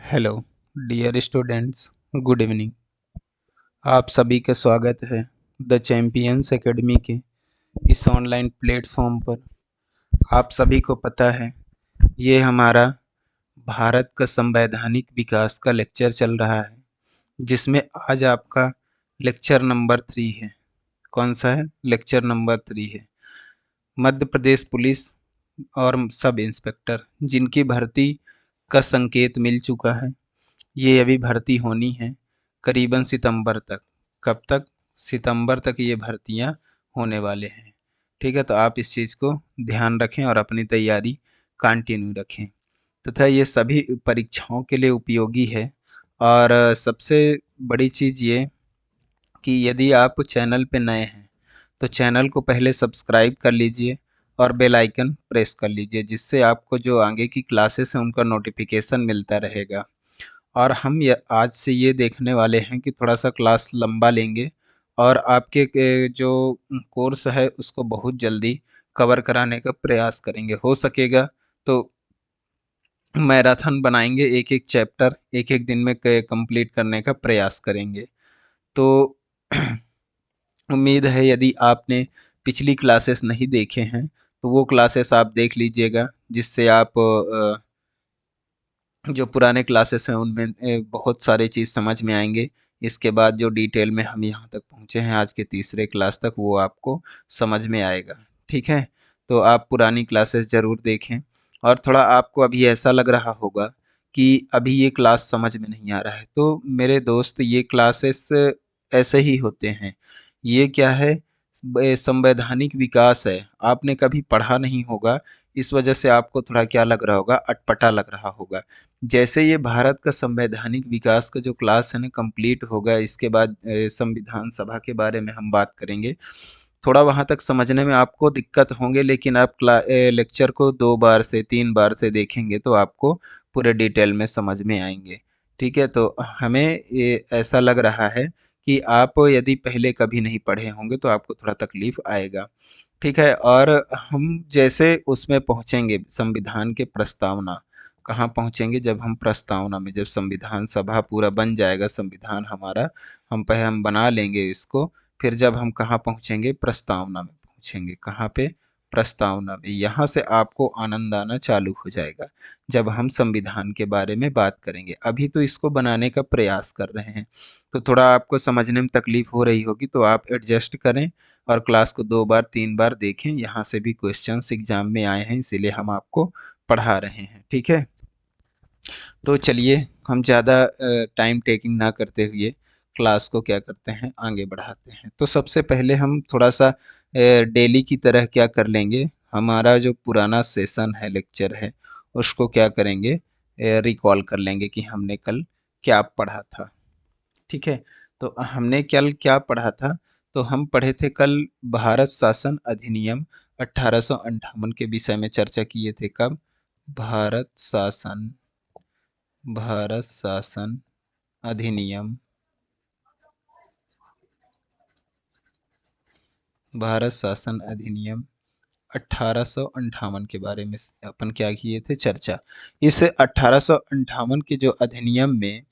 Hello dear students, good evening. आप सभी का स्वागत है द चैम्पियंस एकेडमी के इस ऑनलाइन प्लेटफॉर्म पर। आप सभी को पता है ये हमारा भारत का संवैधानिक विकास का लेक्चर चल रहा है, जिसमें आज आपका लेक्चर नंबर 3 है। कौन सा है? लेक्चर नंबर 3 है मध्य प्रदेश पुलिस और सब इंस्पेक्टर, जिनकी भर्ती का संकेत मिल चुका है। ये अभी भर्ती होनी है करीबन सितंबर तक। कब तक? सितंबर तक ये भर्तियां होने वाले हैं। ठीक है, तो आप इस चीज़ को ध्यान रखें और अपनी तैयारी कंटिन्यू रखें तथा ये सभी परीक्षाओं के लिए उपयोगी है। और सबसे बड़ी चीज़ ये कि यदि आप चैनल पे नए हैं तो चैनल को पहले सब्सक्राइब कर लीजिए और बेल आइकन प्रेस कर लीजिए, जिससे आपको जो आगे की क्लासेस हैं उनका नोटिफिकेशन मिलता रहेगा। और हम आज से ये देखने वाले हैं कि थोड़ा सा क्लास लंबा लेंगे और आपके जो कोर्स है उसको बहुत जल्दी कवर कराने का प्रयास करेंगे। हो सकेगा तो मैराथन बनाएंगे, एक एक चैप्टर एक एक दिन में कंप्लीट करने का प्रयास करेंगे। तो उम्मीद है यदि आपने पिछली क्लासेस नहीं देखे हैं तो वो क्लासेस आप देख लीजिएगा, जिससे आप जो पुराने क्लासेस हैं उनमें बहुत सारे चीज़ समझ में आएंगे। इसके बाद जो डिटेल में हम यहाँ तक पहुँचे हैं आज के तीसरे क्लास तक, वो आपको समझ में आएगा। ठीक है, तो आप पुरानी क्लासेस ज़रूर देखें। और थोड़ा आपको अभी ऐसा लग रहा होगा कि अभी ये क्लास समझ में नहीं आ रहा है, तो मेरे दोस्त ये क्लासेस ऐसे ही होते हैं। ये क्या है? संवैधानिक विकास है, आपने कभी पढ़ा नहीं होगा, इस वजह से आपको थोड़ा क्या लग रहा होगा, अटपटा लग रहा होगा। जैसे ये भारत का संवैधानिक विकास का जो क्लास है ना कंप्लीट होगा, इसके बाद संविधान सभा के बारे में हम बात करेंगे। थोड़ा वहाँ तक समझने में आपको दिक्कत होंगे, लेकिन आप लेक्चर को 2 बार से 3 बार से देखेंगे तो आपको पूरे डिटेल में समझ में आएंगे। ठीक है, तो हमें ये ऐसा लग रहा है कि आप यदि पहले कभी नहीं पढ़े होंगे तो आपको थोड़ा तकलीफ आएगा। ठीक है, और हम जैसे उसमें पहुँचेंगे संविधान के प्रस्तावना, कहाँ पहुँचेंगे? जब हम प्रस्तावना में, जब संविधान सभा पूरा बन जाएगा, संविधान हमारा हम पहले हम बना लेंगे इसको, फिर जब हम कहाँ पहुँचेंगे? प्रस्तावना में पहुँचेंगे। कहाँ पे? प्रस्तावना में। यहाँ से आपको आनंद आना चालू हो जाएगा जब हम संविधान के बारे में बात करेंगे। अभी तो इसको बनाने का प्रयास कर रहे हैं, तो थोड़ा आपको समझने में तकलीफ हो रही होगी, तो आप एडजस्ट करें और क्लास को 2 बार 3 बार देखें। यहाँ से भी क्वेश्चंस एग्जाम में आए हैं, इसीलिए हम आपको पढ़ा रहे हैं। ठीक है, तो चलिए हम ज़्यादा टाइम टेकिंग ना करते हुए क्लास को क्या करते हैं, आगे बढ़ाते हैं। तो सबसे पहले हम थोड़ा सा डेली की तरह क्या कर लेंगे, हमारा जो पुराना सेशन है, लेक्चर है, उसको क्या करेंगे, रिकॉल कर लेंगे कि हमने कल क्या पढ़ा था। ठीक है, तो हमने कल क्या पढ़ा था? तो हम पढ़े थे कल भारत शासन अधिनियम 1858 के विषय में चर्चा किए थे। कब? भारत शासन, भारत शासन अधिनियम, भारत शासन अधिनियम 1858 के बारे में अपन क्या किए थे? चर्चा। इस 1858 के जो अधिनियम में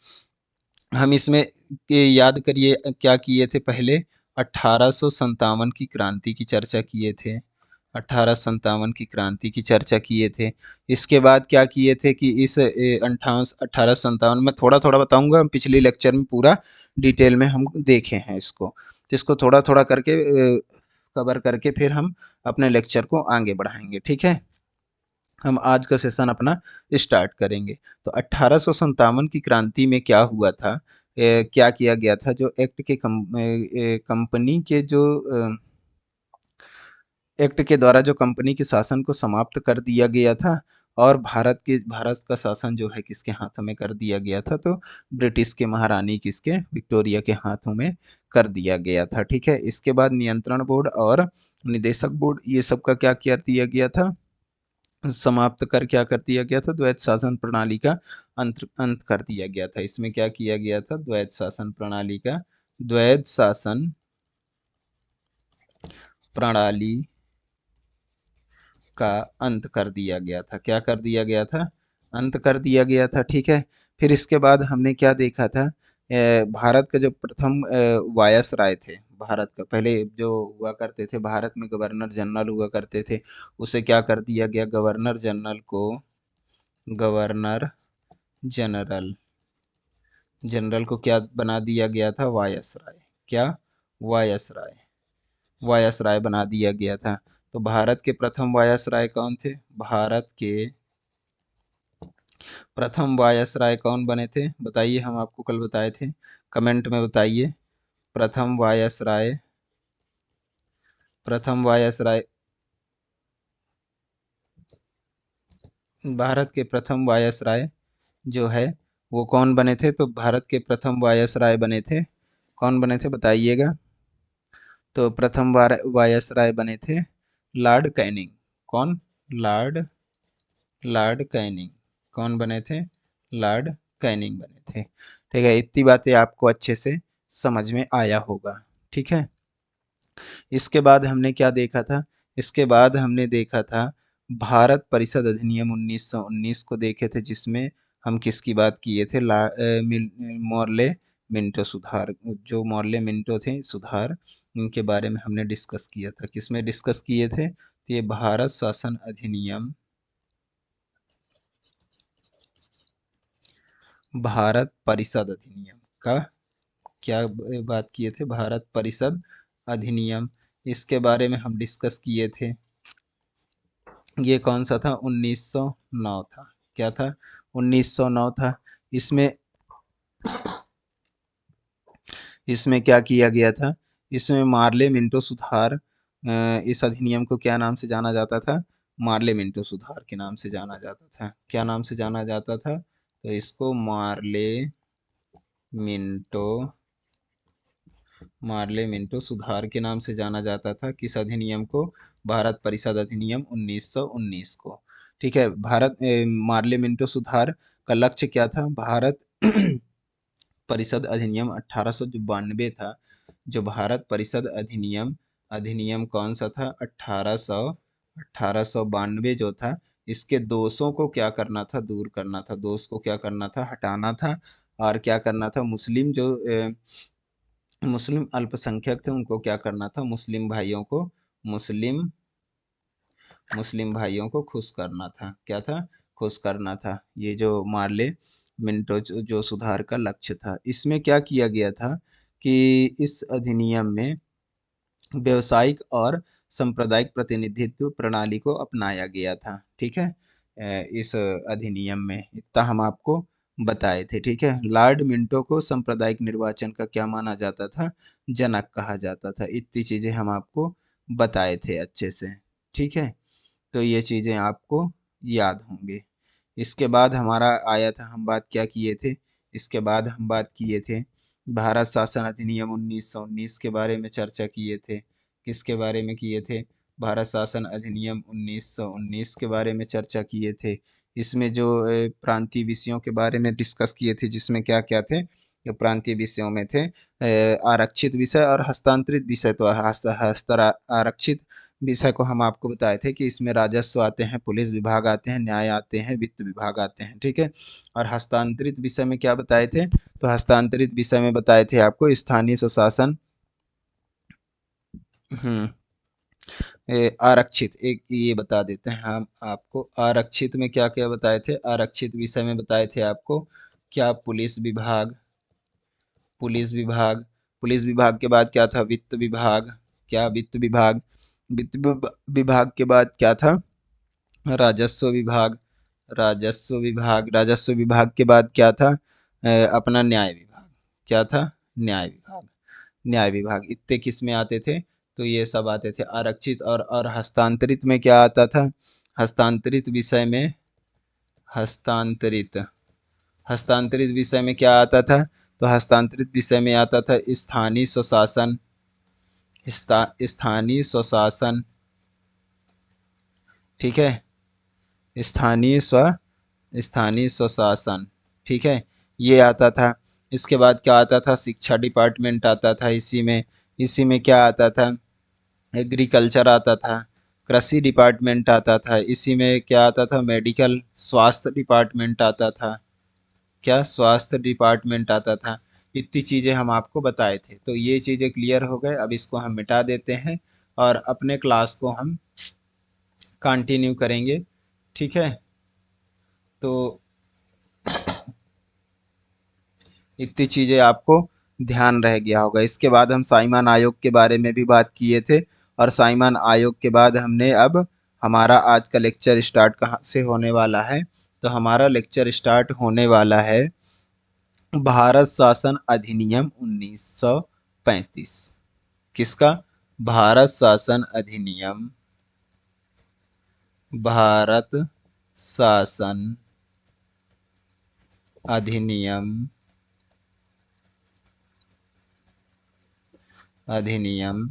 हम इसमें याद करिए क्या किए थे पहले? 1857 की क्रांति की चर्चा किए थे। 1857 की क्रांति की चर्चा किए थे। इसके बाद क्या किए थे कि इस 1857 में थोड़ा थोड़ा बताऊंगा, पिछले लेक्चर में पूरा डिटेल में हम देखे हैं इसको, तो इसको थोड़ा थोड़ा करके कवर करके फिर हम अपने लेक्चर को आगे बढ़ाएंगे। ठीक है, हम आज का सेशन अपना स्टार्ट करेंगे। तो 1857 की क्रांति में क्या हुआ था, क्या किया गया था? जो एक्ट के कंपनी के जो एक्ट के द्वारा जो कंपनी के शासन को समाप्त कर दिया गया था, और भारत का शासन जो है किसके हाथों में कर दिया गया था? तो ब्रिटिश के महारानी किसके? विक्टोरिया के हाथों में कर दिया गया था। ठीक है, इसके बाद नियंत्रण बोर्ड और निदेशक बोर्ड, ये सब का क्या कर दिया गया था? समाप्त कर क्या कर दिया गया था? द्वैत शासन प्रणाली का अंत कर दिया गया था। इसमें क्या किया गया था? द्वैत शासन प्रणाली का, द्वैत शासन प्रणाली का अंत कर दिया गया था। क्या कर दिया गया था? अंत कर दिया गया था। ठीक है, फिर इसके बाद हमने क्या देखा था, भारत का जो प्रथम वायसराय थे, भारत का पहले जो हुआ करते थे, भारत में गवर्नर जनरल हुआ करते थे, उसे क्या कर दिया गया, गवर्नर जनरल जनरल को क्या बना दिया गया था, वायसराय। क्या, वायसराय, वायसराय बना दिया गया था। तो भारत के प्रथम वायसराय कौन थे, भारत के प्रथम वायसराय कौन बने थे, बताइए, हम आपको कल बताए थे, कमेंट में बताइए। प्रथम वायसराय, प्रथम वायसराय, भारत के प्रथम वायसराय जो है वो कौन बने थे, तो भारत के प्रथम वायसराय बने थे, कौन बने थे बताइएगा। तो प्रथम वायसराय बने थे लॉर्ड कैनिंग। कौन, लॉर्ड लॉर्ड कैनिंग। कौन बने थे, लॉर्ड कैनिंग बने थे। ठीक है, इतनी बातें आपको अच्छे से समझ में आया होगा। ठीक है, इसके बाद हमने क्या देखा था, इसके बाद हमने देखा था भारत परिषद अधिनियम 1919 को देखे थे, जिसमें हम किसकी बात किए थे, मॉर्ले मिंटो सुधार, जो मॉर्ले मिंटो थे सुधार, इनके बारे में हमने डिस्कस किया था। किसमें डिस्कस किए थे, तो ये भारत शासन अधिनियम, भारत परिषद अधिनियम का क्या बात किए थे, भारत परिषद अधिनियम, इसके बारे में हम डिस्कस किए थे। ये कौन सा था, 1909 था। क्या था, 1909 था। इसमें इसमें क्या किया गया था, इसमें मार्ले मिंटो सुधार, इस अधिनियम को क्या नाम से जाना जाता था, मार्ले मिंटो सुधार के नाम से जाना जाता था। क्या नाम से जाना जाता था, तो इसको मिंटो मार्ले मिंटो सुधार के नाम से जाना जाता था। किस अधिनियम को, भारत परिषद अधिनियम 1919 को। ठीक है, मार्ले मिंटो सुधार का लक्ष्य क्या था, भारत परिषद अधिनियम 1892 था, जो भारत परिषद अधिनियम अधिनियम कौन सा था, 1892 जो था, इसके दोषों को क्या करना था, दूर करना था, दोष को क्या करना था, हटाना था। और क्या करना था, मुस्लिम अल्पसंख्यक थे, उनको क्या करना था, मुस्लिम मुस्लिम भाइयों को खुश करना था। क्या था, खुश करना था। ये जो मार्ले मिंटो जो सुधार का लक्ष्य था, इसमें क्या किया गया था कि इस अधिनियम में व्यवसायिक और सांप्रदायिक प्रतिनिधित्व प्रणाली को अपनाया गया था। ठीक है, इस अधिनियम में इतना हम आपको बताए थे। ठीक है, लॉर्ड मिंटो को सांप्रदायिक निर्वाचन का क्या माना जाता था, जनक कहा जाता था। इतनी चीजें हम आपको बताए थे अच्छे से। ठीक है, तो ये चीजें आपको याद होंगे। इसके बाद हमारा आया था, हम बात क्या किए थे, इसके बाद हम बात किए थे भारत शासन अधिनियम 1919 के बारे में चर्चा किए थे। किसके बारे में किए थे, भारत शासन अधिनियम 1919 के बारे में चर्चा किए थे। इसमें जो प्रांतीय विषयों के बारे में डिस्कस किए थे, जिसमें क्या क्या थे, जो प्रांतीय विषयों में थे आरक्षित विषय और हस्तांतरित विषय। तो आरक्षित विषय को हम आपको बताए थे कि इसमें राजस्व आते हैं, पुलिस विभाग आते हैं, न्याय आते हैं, वित्त विभाग आते हैं। ठीक है, और हस्तांतरित विषय में क्या बताए थे, तो हस्तांतरित विषय में बताए थे आपको स्थानीय स्वशासन, आरक्षित, एक ये बता देते हैं हम आपको, आरक्षित में क्या क्या बताए थे, आरक्षित विषय में बताए थे आपको क्या, पुलिस विभाग, पुलिस विभाग के बाद क्या था, वित्त विभाग। क्या, वित्त विभाग के बाद क्या था, राजस्व विभाग, राजस्व विभाग के बाद क्या था, अपना न्याय विभाग। क्या था, न्याय विभाग, न्याय विभाग। इतने किस में आते थे, तो ये सब आते थे आरक्षित। और हस्तांतरित में क्या आता था, हस्तांतरित विषय में, हस्तांतरित हस्तांतरित विषय में क्या आता था, तो हस्तांतरित विषय में आता था स्थानीय स्वशासन, स्थानीय स्वशासन। ठीक है, स्थानीय स्व स्थानीय स्वशासन। ठीक है, ये आता था। इसके बाद क्या आता था, शिक्षा डिपार्टमेंट आता था। इसी में क्या आता था, एग्रीकल्चर आता था। कृषि डिपार्टमेंट आता था, इसी में क्या आता था, मेडिकल स्वास्थ्य डिपार्टमेंट आता था, क्या स्वास्थ्य डिपार्टमेंट आता था। इतनी चीज़ें हम आपको बताए थे। तो ये चीज़ें क्लियर हो गए। अब इसको हम मिटा देते हैं और अपने क्लास को हम कंटिन्यू करेंगे। ठीक है, तो इतनी चीज़ें आपको ध्यान रह गया होगा। इसके बाद हम साइमन आयोग के बारे में भी बात किए थे, और साइमन आयोग के बाद हमने अब हमारा आज का लेक्चर स्टार्ट कहाँ से होने वाला है, तो हमारा लेक्चर स्टार्ट होने वाला है भारत शासन अधिनियम 1935। किसका? भारत शासन अधिनियम, भारत शासन अधिनियम, अधिनियम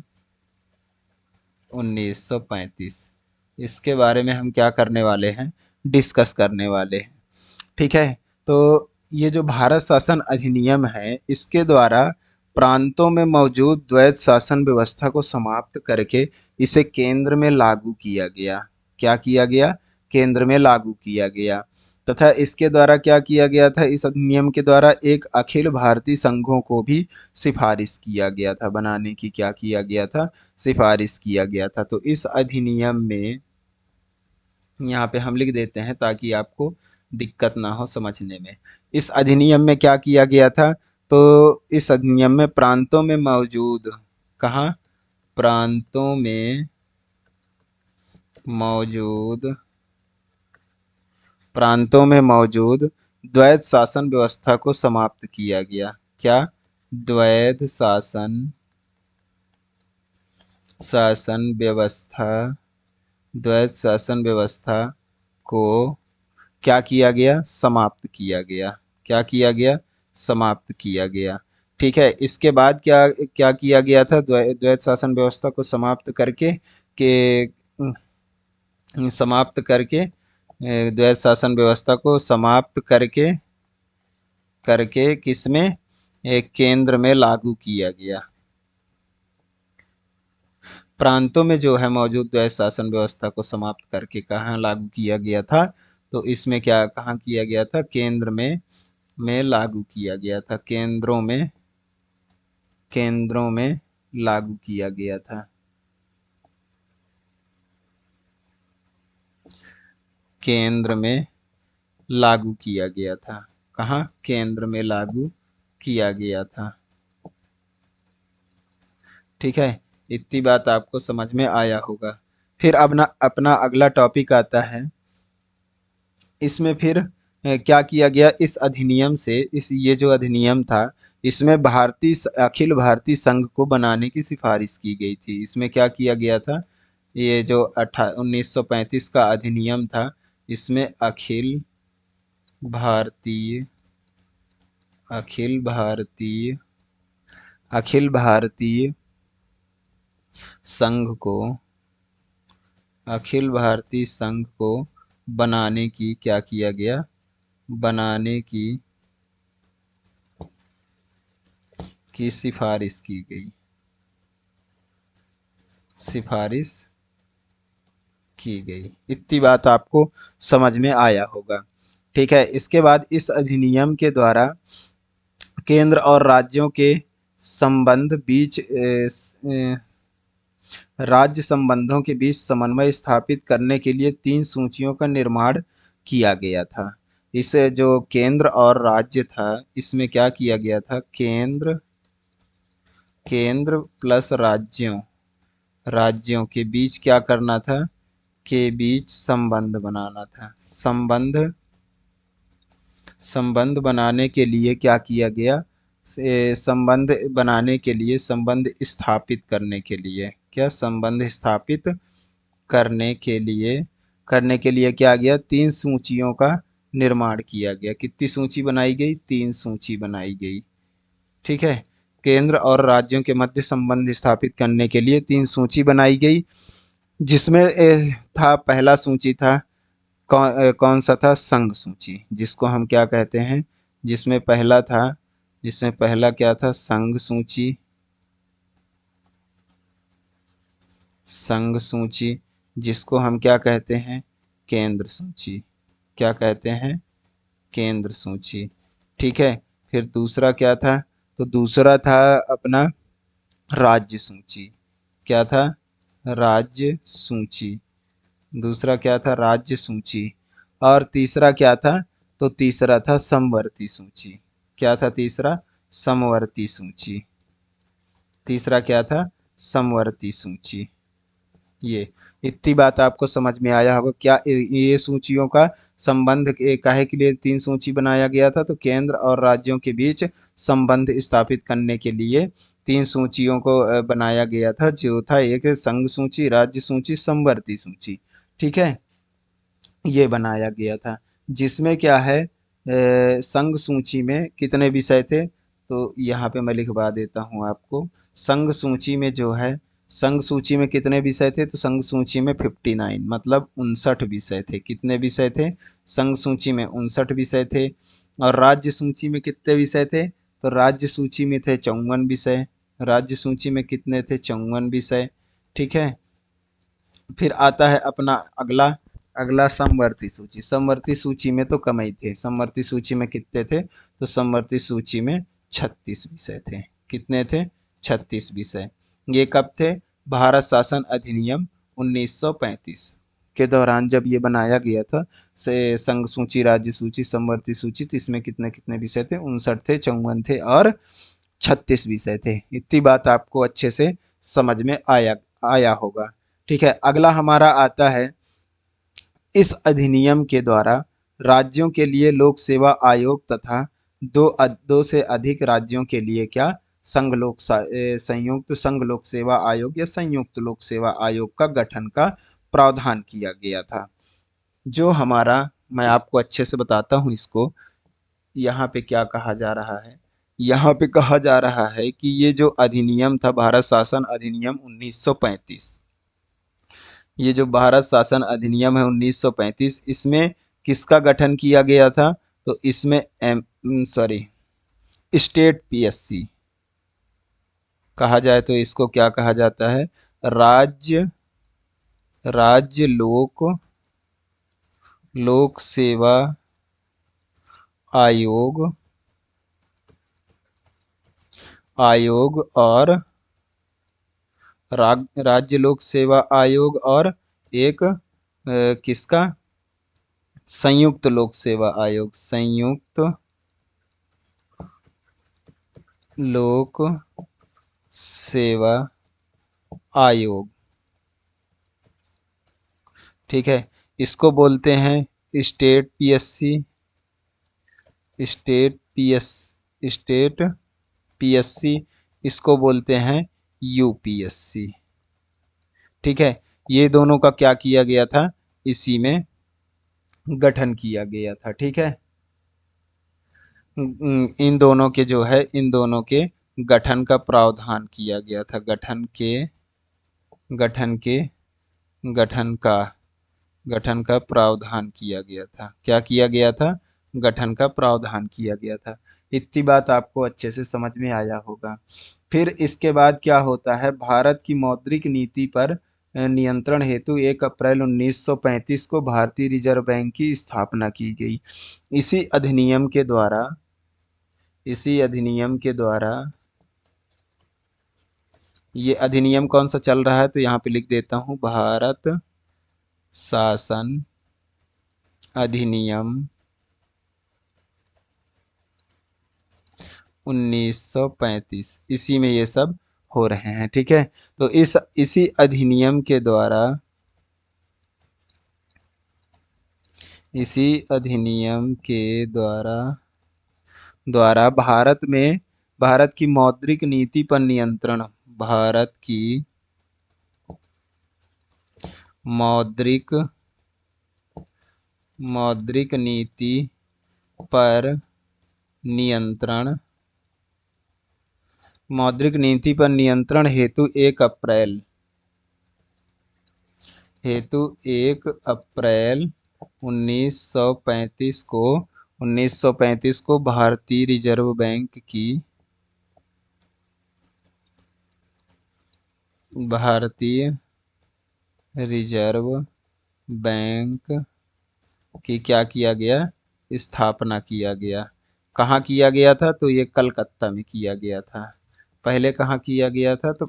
1935। इसके बारे में हम क्या करने वाले हैं, डिस्कस करने वाले हैं। ठीक है, तो ये जो भारत शासन अधिनियम है, इसके द्वारा प्रांतों में मौजूद द्वैत शासन व्यवस्था को समाप्त करके इसे केंद्र में लागू किया गया। क्या किया गया? केंद्र में लागू किया गया। तथा इसके द्वारा क्या किया गया था, इस अधिनियम के द्वारा एक अखिल भारतीय संघों को भी सिफारिश किया गया था, बनाने की क्या किया गया था, सिफारिश किया गया था। तो इस अधिनियम में यहाँ पे हम लिख देते हैं ताकि आपको दिक्कत ना हो समझने में। इस अधिनियम में क्या किया गया था, तो इस अधिनियम में प्रांतों में मौजूद, कहाँ, प्रांतों में मौजूद, प्रांतों में मौजूद द्वैत शासन व्यवस्था को समाप्त किया गया। क्या? द्वैत शासन, शासन व्यवस्था, द्वैत शासन व्यवस्था को क्या किया गया, समाप्त किया गया। क्या किया गया? समाप्त किया गया। ठीक है, इसके बाद क्या क्या किया गया था, द्वैत शासन व्यवस्था को समाप्त करके के समाप्त करके द्वैत शासन व्यवस्था को समाप्त करके करके किसमें, एक केंद्र में लागू किया गया। प्रांतों में जो है मौजूद द्वैत शासन व्यवस्था को समाप्त करके कहाँ लागू किया गया था, तो इसमें क्या, कहाँ किया गया था, केंद्र में लागू किया गया था। केंद्रों में लागू किया गया था। केंद्र में लागू किया गया था। कहाँ? केंद्र में लागू किया गया था। ठीक है, इतनी बात आपको समझ में आया होगा। फिर अपना अगला टॉपिक आता है। इसमें फिर क्या किया गया, इस अधिनियम से, इस ये जो अधिनियम था, इसमें अखिल भारतीय संघ को बनाने की सिफारिश की गई थी। इसमें क्या किया गया था, ये जो 1935 का अधिनियम था, इसमें भारतीय अखिल भारतीय अखिल भारतीय संघ को अखिल भारतीय संघ को बनाने की क्या किया गया, बनाने की सिफारिश की गई, सिफारिश की गई। इतनी बात आपको समझ में आया होगा। ठीक है, इसके बाद इस अधिनियम के द्वारा केंद्र और राज्यों के संबंध बीच राज्य संबंधों के बीच समन्वय स्थापित करने के लिए 3 सूचियों का निर्माण किया गया था। इस जो केंद्र और राज्य था, इसमें क्या किया गया था, केंद्र प्लस राज्यों के बीच क्या करना था, के बीच संबंध बनाना था। संबंध बनाने के लिए क्या किया गया, संबंध बनाने के लिए, संबंध स्थापित करने के लिए, क्या, संबंध स्थापित करने के लिए क्या गया, 3 सूचियों का निर्माण किया गया। कितनी सूची बनाई गई, 3 सूची बनाई गई। ठीक है, केंद्र और राज्यों के मध्य संबंध स्थापित करने के लिए 3 सूची बनाई गई, जिसमें था, पहला सूची था, कौन सा था, संघ सूची, जिसको हम क्या कहते हैं, जिसमें पहला क्या था, संघ सूची। जिसको हम क्या कहते हैं, केंद्र सूची। क्या कहते हैं, केंद्र सूची। ठीक है। फिर दूसरा क्या था, तो दूसरा था अपना राज्य सूची। क्या था, राज्य सूची। दूसरा क्या था, राज्य सूची। और तीसरा क्या था, तो तीसरा था समवर्ती सूची। क्या था तीसरा, समवर्ती सूची। तीसरा क्या था, समवर्ती सूची। ये इतनी बात आपको समझ में आया होगा क्या। ये सूचियों का संबंध काहे के लिए तीन सूची बनाया गया था, तो केंद्र और राज्यों के बीच संबंध स्थापित करने के लिए तीन सूचियों को बनाया गया था, जो था एक संघ सूची, राज्य सूची, समवर्ती सूची। ठीक है, ये बनाया गया था। जिसमें क्या है, संघ सूची में कितने विषय थे, तो यहाँ पे मैं लिखवा देता हूँ आपको। संघ सूची में जो है, संघ सूची में कितने विषय थे, तो संघ सूची में 59 मतलब 59 विषय थे। कितने विषय थे, संघ सूची में 59 विषय थे। और राज्य सूची में कितने विषय थे, तो राज्य सूची में थे 54 विषय। राज्य सूची में कितने थे, 54 विषय। ठीक है। फिर आता है अपना अगला, अगला समवर्ती सूची। समवर्ती सूची में तो कम ही थे। समवर्ती सूची में कितने थे, तो समवर्ती सूची में 36 विषय थे। कितने थे, 36 विषय। ये कब थे, भारत शासन अधिनियम 1935 के दौरान जब ये बनाया गया था, से संघ सूची, राज्य सूची, समवर्ती सूची, तो इसमें कितने कितने विषय थे, 59 थे, 54 थे और 36 विषय थे। इतनी बात आपको अच्छे से समझ में आया आया होगा। ठीक है। अगला हमारा आता है, इस अधिनियम के द्वारा राज्यों के लिए लोक सेवा आयोग तथा दो से अधिक राज्यों के लिए क्या, संयुक्त संघ लोक सेवा आयोग या संयुक्त लोक सेवा आयोग का गठन का प्रावधान किया गया था। जो हमारा, मैं आपको अच्छे से बताता हूँ इसको। यहाँ पे क्या कहा जा रहा है, यहाँ पे कहा जा रहा है कि ये जो अधिनियम था, भारत शासन अधिनियम 1935, ये जो भारत शासन अधिनियम है 1935, इसमें किसका गठन किया गया था, तो इसमें स्टेट पीएससी कहा जाए तो इसको क्या कहा जाता है, राज्य राज्य लोक सेवा आयोग और राज्य लोक सेवा आयोग और एक किसका, संयुक्त लोक सेवा आयोग, संयुक्त लोक सेवा आयोग। ठीक है। इसको बोलते हैं state PSC, state PS state PSC. इसको बोलते हैं यूपीएससी। ठीक है। ये दोनों का क्या किया गया था, इसी में गठन किया गया था। ठीक है। इन दोनों के जो है, इन दोनों के गठन का प्रावधान किया गया था। गठन के गठन का गठन का प्रावधान किया गया था। क्या किया गया था, गठन का प्रावधान किया गया था। इतनी बात आपको अच्छे से समझ में आया होगा। फिर इसके बाद क्या होता है, भारत की मौद्रिक नीति पर नियंत्रण हेतु 1 अप्रैल 1935 को भारतीय रिजर्व बैंक की स्थापना की गई। इसी अधिनियम के द्वारा इसी अधिनियम के द्वारा ये अधिनियम कौन सा चल रहा है, तो यहाँ पे लिख देता हूँ, भारत शासन अधिनियम 1935, इसी में ये सब हो रहे हैं। ठीक है। तो इसी अधिनियम के द्वारा इसी अधिनियम के द्वारा भारत की मौद्रिक नीति पर नियंत्रण, भारत की मौद्रिक नीति पर नियंत्रण हेतु 1 अप्रैल 1935 को भारतीय रिजर्व बैंक की रिजर्व बैंक की क्या किया गया, स्थापना किया गया। कहाँ किया गया था, तो ये कलकत्ता में किया गया था। पहले कहाँ किया गया था, तो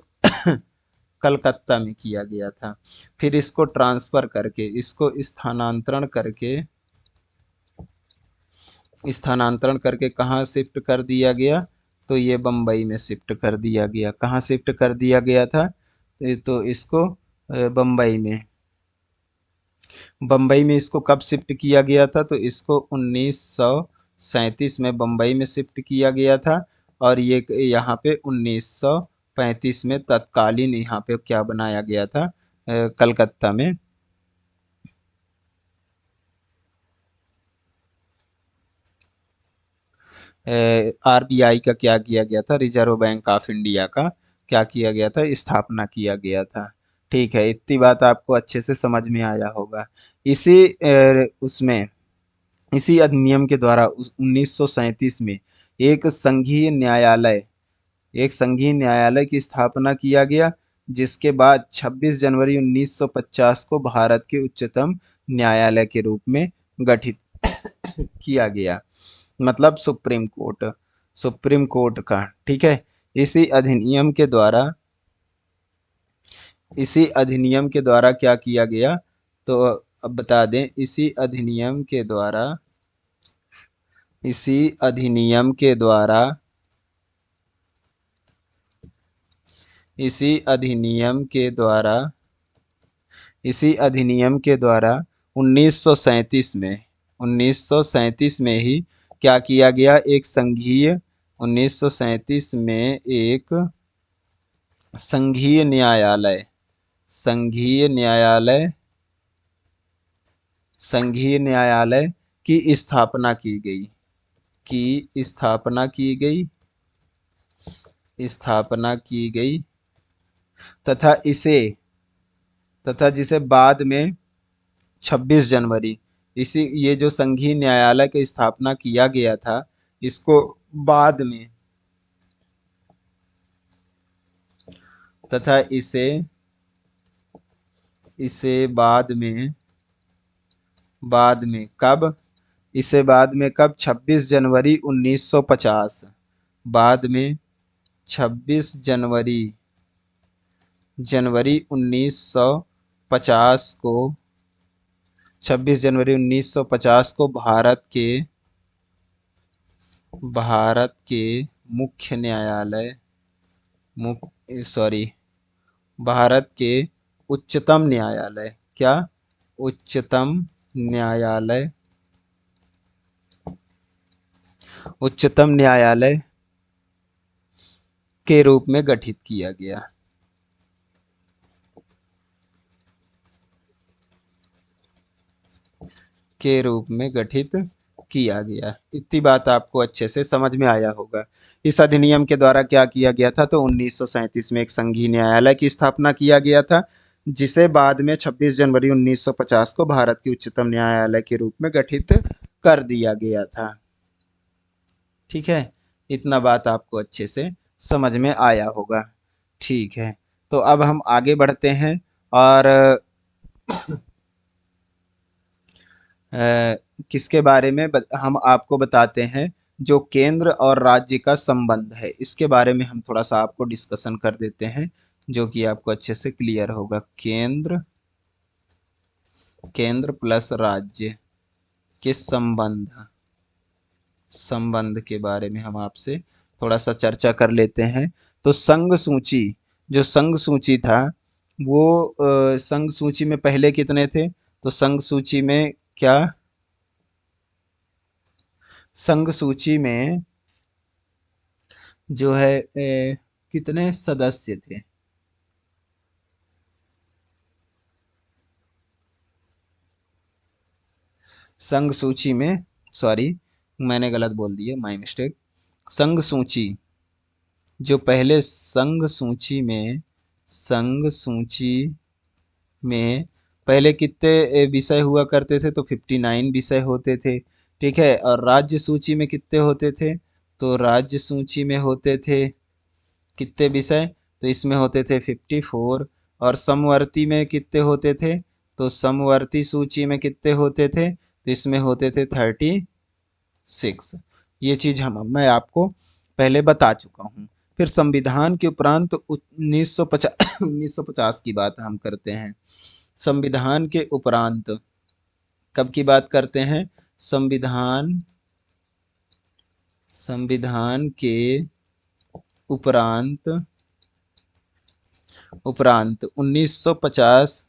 कलकत्ता में किया गया था। फिर इसको ट्रांसफर करके, इसको स्थानांतरण करके कहाँ शिफ्ट कर दिया गया, तो ये बम्बई में शिफ्ट कर दिया गया। कहाँ शिफ्ट कर दिया गया था, तो इसको बम्बई में, बम्बई में इसको कब शिफ्ट किया गया था, तो इसको 1937 में बम्बई में शिफ्ट किया गया था। और ये यहाँ पे 1935 में तत्कालीन यहाँ पे क्या बनाया गया था, कलकत्ता में आरबीआई का क्या किया गया था, रिजर्व बैंक ऑफ इंडिया का क्या किया गया था, स्थापना किया गया था। ठीक है, इतनी बात आपको अच्छे से समझ में आया होगा। इसी उसमें इसी अधिनियम के द्वारा 1937 में एक संघीय न्यायालय एक संघीय न्यायालय की स्थापना किया गया, जिसके बाद 26 जनवरी 1950 को भारत के उच्चतम न्यायालय के रूप में गठित किया गया। मतलब सुप्रीम कोर्ट का। ठीक है, इसी अधिनियम के द्वारा क्या किया गया, तो अब बता दें, इसी अधिनियम के द्वारा इसी अधिनियम के द्वारा 1937 में ही क्या किया गया, 1937 में एक संघीय न्यायालय की स्थापना की गई तथा जिसे बाद में 26 जनवरी, ये जो संघीय न्यायालय की स्थापना किया गया था, इसको बाद में तथा इसे बाद में कब 26 जनवरी 1950, बाद में 26 जनवरी 1950 को 26 जनवरी 1950 को भारत के मुख्य न्यायालय भारत के उच्चतम न्यायालय उच्चतम न्यायालय के रूप में गठित किया गया। इतनी बात आपको अच्छे से समझ में आया होगा। इस अधिनियम के द्वारा क्या किया गया था, तो 1937 में एक संघीय न्यायालय की स्थापना किया गया था, जिसे बाद में 26 जनवरी 1950 को भारत के उच्चतम न्यायालय के रूप में गठित कर दिया गया था। ठीक है, इतना बात आपको अच्छे से समझ में आया होगा। ठीक है, तो अब हम आगे बढ़ते हैं और किसके बारे में हम आपको बताते हैं, जो केंद्र और राज्य का संबंध है, इसके बारे में हम थोड़ा सा आपको डिस्कशन कर देते हैं, जो कि आपको अच्छे से क्लियर होगा। केंद्र प्लस राज्य के संबंध के बारे में हम आपसे थोड़ा सा चर्चा कर लेते हैं। तो संघ सूची था, वो संघ सूची में पहले कितने थे, तो संघ सूची में जो है कितने सदस्य थे, संघ सूची में, सॉरी मैंने गलत बोल दिया, माय मिस्टेक। संघ सूची जो पहले संघ सूची में पहले कितने विषय हुआ करते थे, तो 59 विषय होते थे। ठीक है, और राज्य सूची में कितने होते थे, तो राज्य सूची में होते थे कितने विषय, तो इसमें होते थे 54, और समवर्ती में कितने होते थे, तो समवर्ती सूची में कितने होते थे, तो इसमें होते थे 36। ये चीज मैं आपको पहले बता चुका हूँ। फिर संविधान के उपरांत 1950 1950 की बात हम करते हैं। संविधान के उपरांत कब की बात करते हैं, संविधान के उपरांत 1950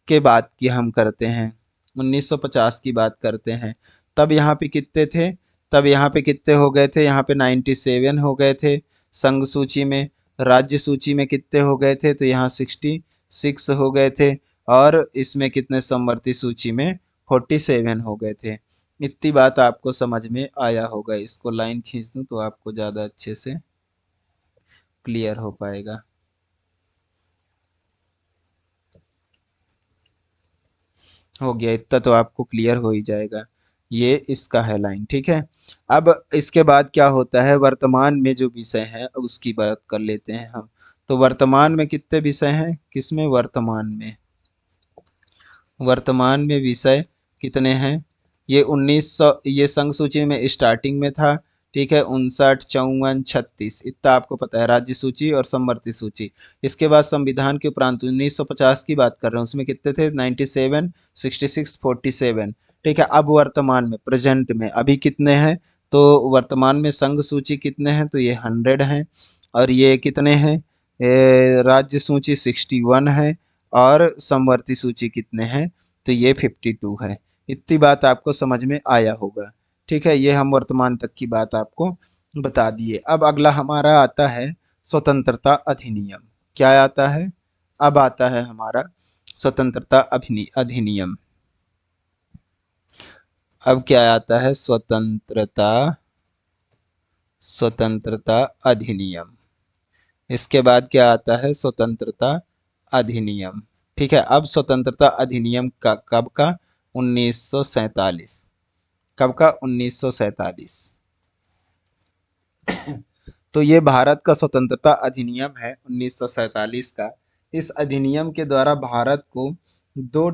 के बाद की हम करते हैं। 1950 की बात करते हैं। तब यहाँ पे कितने थे, तब यहाँ पे कितने हो गए थे, यहाँ पे 97 हो गए थे संघ सूची में। राज्य सूची में कितने हो गए थे, तो यहाँ 66 हो गए थे। और इसमें कितने, समवर्ती सूची में 47 हो गए थे। इतनी बात आपको समझ में आया होगा। इसको लाइन खींच दूं तो आपको ज़्यादा अच्छे से क्लियर हो पाएगा। हो गया, इतना तो आपको क्लियर हो ही जाएगा। ये इसका है लाइन, ठीक है। अब इसके बाद क्या होता है, वर्तमान में जो विषय है अब उसकी बात कर लेते हैं हम। तो वर्तमान में कितने विषय हैं, किसमें, वर्तमान में विषय कितने हैं, ये 1900, ये संघ सूची में स्टार्टिंग में था, ठीक है, 59, 54, 36, इतना आपको पता है, राज्य सूची और समवर्ती सूची। इसके बाद संविधान के उपरांत 1950 की बात कर रहे हैं, उसमें कितने थे, 97, 66, 47, ठीक है। अब वर्तमान में, प्रेजेंट में अभी कितने हैं, तो वर्तमान में संघ सूची कितने हैं, तो ये 100 हैं। और ये कितने हैं, राज्य सूची 61 है। और समवर्ती सूची कितने हैं, तो ये 52 है। इतनी बात आपको समझ में आया होगा, ठीक है। ये हम वर्तमान तक की बात आपको बता दिए। अब अगला हमारा आता है स्वतंत्रता अधिनियम। क्या आता है, अब आता है हमारा स्वतंत्रता अधिनियम। अब क्या आता है, स्वतंत्रता अधिनियम। इसके बाद क्या आता है, स्वतंत्रता अधिनियम, ठीक है। अब स्वतंत्रता अधिनियम का कब का, 1947, कब का, 1947। तो ये भारत का स्वतंत्रता अधिनियम है 1947 का। इस अधिनियम के द्वारा भारत को दो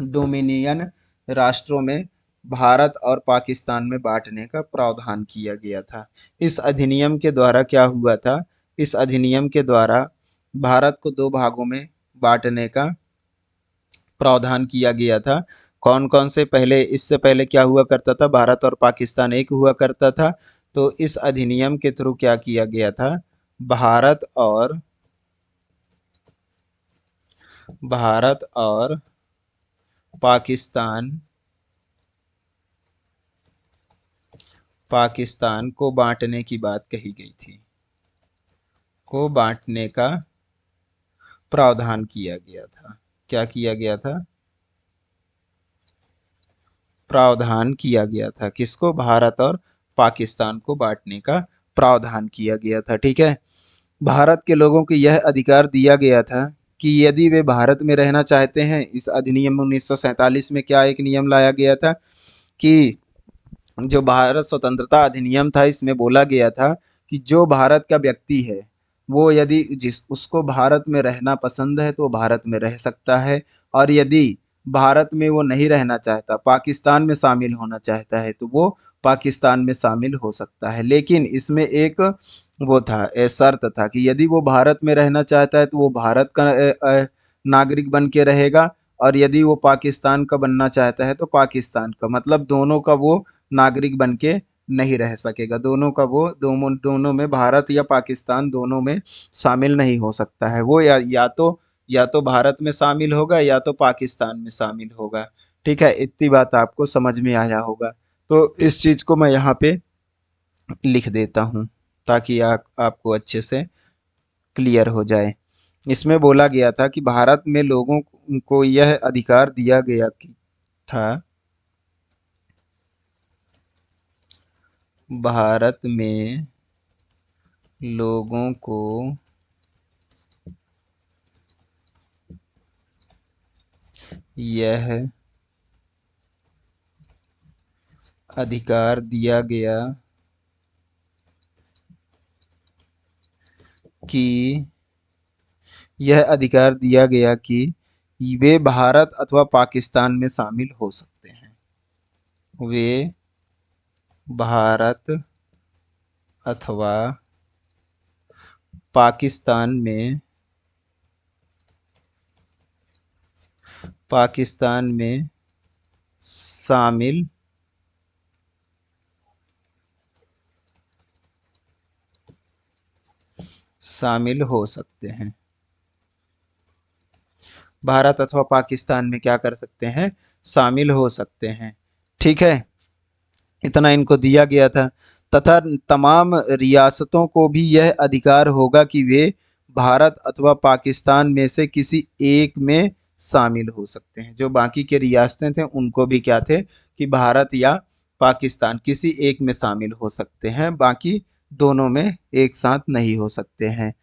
डोमिनियन राष्ट्रों में, भारत और पाकिस्तान में बांटने का प्रावधान किया गया था। इस अधिनियम के द्वारा क्या हुआ था, इस अधिनियम के द्वारा भारत को दो भागों में बांटने का प्रावधान किया गया था। कौन कौन से, पहले, इससे पहले क्या हुआ करता था, भारत और पाकिस्तान एक हुआ करता था। तो इस अधिनियम के थ्रू क्या किया गया था, भारत और पाकिस्तान को बांटने की बात कही गई थी, को बांटने का प्रावधान किया गया था। क्या किया गया था, प्रावधान किया गया था, किसको, भारत और पाकिस्तान को बांटने का प्रावधान किया गया था, ठीक है। भारत के लोगों को यह अधिकार दिया गया था कि यदि वे भारत में रहना चाहते हैं, इस अधिनियम 1947 में क्या एक नियम लाया गया था कि जो भारत स्वतंत्रता अधिनियम था, इसमें बोला गया था कि जो भारत का व्यक्ति है, वो यदि जिस उसको भारत में रहना पसंद है तो वो भारत में रह सकता है। और यदि भारत में वो नहीं रहना चाहता, पाकिस्तान में शामिल होना चाहता है, तो वो पाकिस्तान में शामिल हो सकता है। लेकिन इसमें एक वो था, शर्त था कि यदि वो भारत में रहना चाहता है तो वो भारत का नागरिक बन के रहेगा। और यदि वो पाकिस्तान का बनना चाहता है तो पाकिस्तान का, मतलब दोनों का वो नागरिक बन के नहीं रह सकेगा। दोनों का वो, दोनों में, भारत या पाकिस्तान दोनों में शामिल नहीं हो सकता है। वो या तो भारत में शामिल होगा या तो पाकिस्तान में शामिल होगा, ठीक है। इतनी बात आपको समझ में आया होगा। तो इस चीज को मैं यहाँ पे लिख देता हूँ ताकि आपको अच्छे से क्लियर हो जाए। इसमें बोला गया था कि भारत में लोगों को यह अधिकार दिया गया था, भारत में लोगों को यह अधिकार दिया गया कि यह अधिकार दिया गया कि वे भारत अथवा पाकिस्तान में शामिल हो सकते हैं। वे भारत अथवा पाकिस्तान में शामिल हो सकते हैं। भारत अथवा पाकिस्तान में क्या कर सकते हैं? शामिल हो सकते हैं। ठीक है, इतना इनको दिया गया था। तथा तमाम रियासतों को भी यह अधिकार होगा कि वे भारत अथवा पाकिस्तान में से किसी एक में शामिल हो सकते हैं। जो बाकी के रियासतें थे उनको भी क्या थे कि भारत या पाकिस्तान किसी एक में शामिल हो सकते हैं, बाकी दोनों में एक साथ नहीं हो सकते हैं।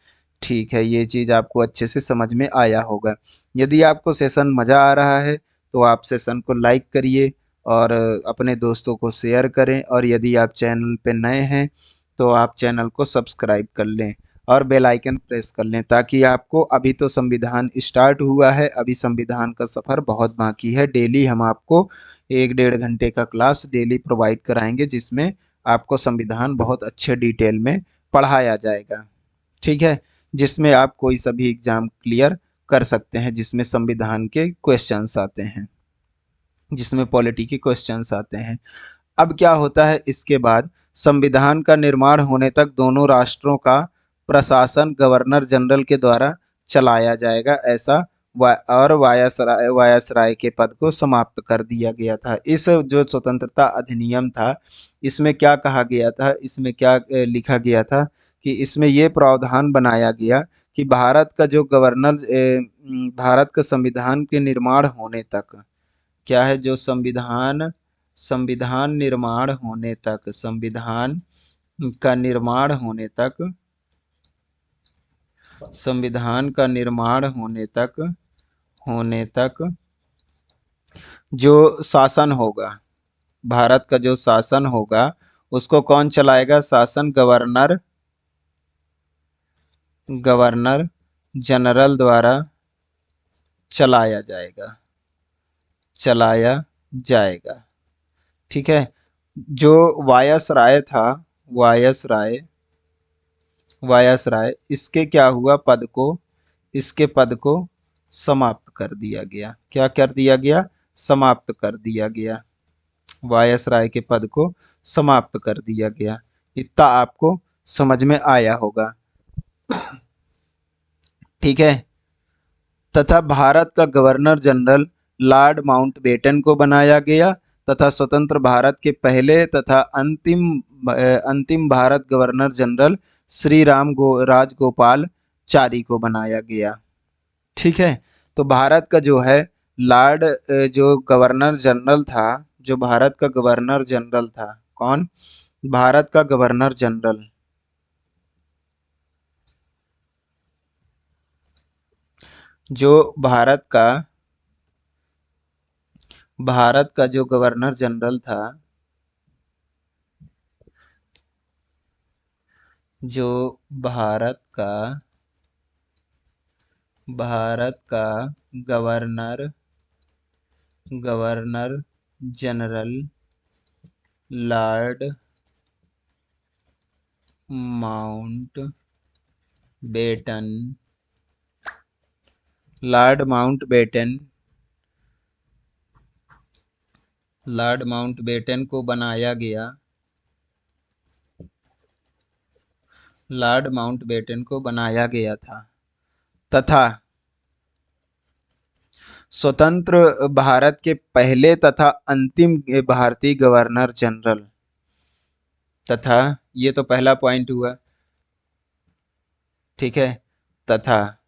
ठीक है, ये चीज़ आपको अच्छे से समझ में आया होगा। यदि आपको सेशन मज़ा आ रहा है तो आप सेशन को लाइक करिए और अपने दोस्तों को शेयर करें, और यदि आप चैनल पे नए हैं तो आप चैनल को सब्सक्राइब कर लें और बेल आइकन प्रेस कर लें, ताकि आपको, अभी तो संविधान स्टार्ट हुआ है, अभी संविधान का सफ़र बहुत बाकी है। डेली हम आपको 1-1.5 घंटे का क्लास डेली प्रोवाइड कराएंगे, जिसमें आपको संविधान बहुत अच्छे डिटेल में पढ़ाया जाएगा। ठीक है, जिसमें आप कोई सा भी एग्ज़ाम क्लियर कर सकते हैं, जिसमें संविधान के क्वेश्चंस आते हैं, जिसमें पॉलिटी के क्वेश्चंस आते हैं। अब क्या होता है, इसके बाद संविधान का निर्माण होने तक दोनों राष्ट्रों का प्रशासन गवर्नर जनरल के द्वारा चलाया जाएगा, ऐसा और वायसराय के पद को समाप्त कर दिया गया था। इस जो स्वतंत्रता अधिनियम था, इसमें क्या कहा गया था, इसमें क्या लिखा गया था कि इसमें ये प्रावधान बनाया गया कि भारत का जो भारत का संविधान के निर्माण होने तक क्या है, जो संविधान संविधान निर्माण होने तक, संविधान का निर्माण होने तक, संविधान का निर्माण होने तक जो शासन होगा, भारत का जो शासन होगा, उसको कौन चलाएगा? शासन गवर्नर जनरल द्वारा चलाया जाएगा। ठीक है, जो वायसराय था, वायसराय इसके क्या हुआ, इसके पद को समाप्त कर दिया गया। क्या कर दिया गया? समाप्त कर दिया गया। वायसराय के पद को समाप्त कर दिया गया। इतना आपको समझ में आया होगा। ठीक है, तथा भारत का गवर्नर जनरल लॉर्ड माउंटबेटन को बनाया गया, तथा स्वतंत्र भारत के पहले तथा अंतिम भारत गवर्नर जनरल श्री राजगोपालचारी को बनाया गया। ठीक है, तो भारत का जो है जो गवर्नर जनरल था, जो भारत का गवर्नर जनरल था, कौन? भारत का गवर्नर जनरल, जो भारत का जो गवर्नर जनरल था, जो भारत का गवर्नर जनरल लॉर्ड माउंटबेटन को बनाया गया, लॉर्ड माउंटबेटन को बनाया गया था, तथा स्वतंत्र भारत के पहले तथा अंतिम भारतीय गवर्नर जनरल, तथा ये तो पहला पॉइंट हुआ। ठीक है, तथा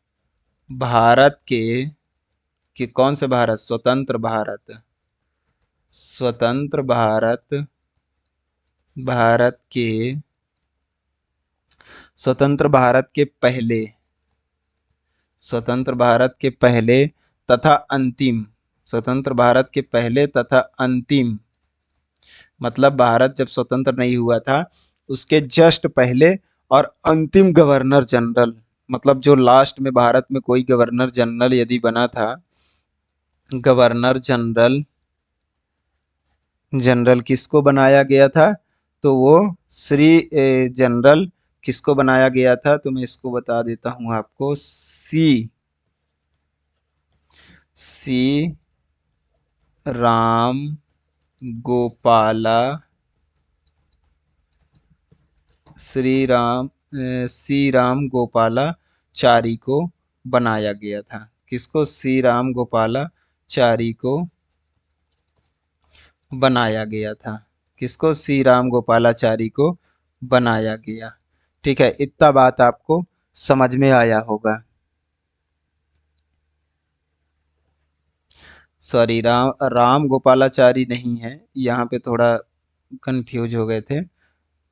भारत के कौन से भारत? स्वतंत्र भारत के पहले तथा अंतिम, स्वतंत्र भारत के पहले तथा अंतिम, मतलब भारत जब स्वतंत्र नहीं हुआ था उसके जस्ट पहले और अंतिम गवर्नर जनरल मतलब जो लास्ट में भारत में कोई गवर्नर जनरल यदि बना था, गवर्नर जनरल जनरल किसको बनाया गया था, तो वो श्री जनरल किसको बनाया गया था, तो मैं इसको बता देता हूं आपको, सी राम गोपाला श्री राम गोपालाचारी को बनाया गया था। किसको? श्री राम गोपालाचारी को बनाया गया था। किसको? श्री राम गोपालाचारी को बनाया गया। ठीक है, इतना बात आपको समझ में आया होगा। सॉरी, राम गोपालाचारी नहीं है, यहाँ पे थोड़ा कंफ्यूज हो गए थे।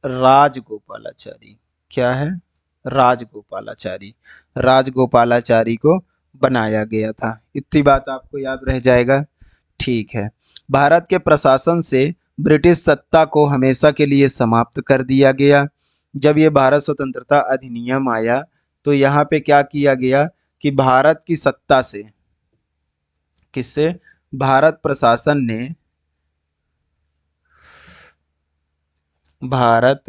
राजगोपालाचारी। क्या है? राजगोपालाचारी। राजगोपालाचारी को बनाया गया था। इतनी बात आपको याद रह जाएगा। ठीक है। भारत के प्रशासन से ब्रिटिश सत्ता को हमेशा के लिए समाप्त कर दिया गया। जब ये भारत स्वतंत्रता अधिनियम आया तो यहाँ पे क्या किया गया कि भारत की सत्ता से, किससे? भारत प्रशासन ने भारत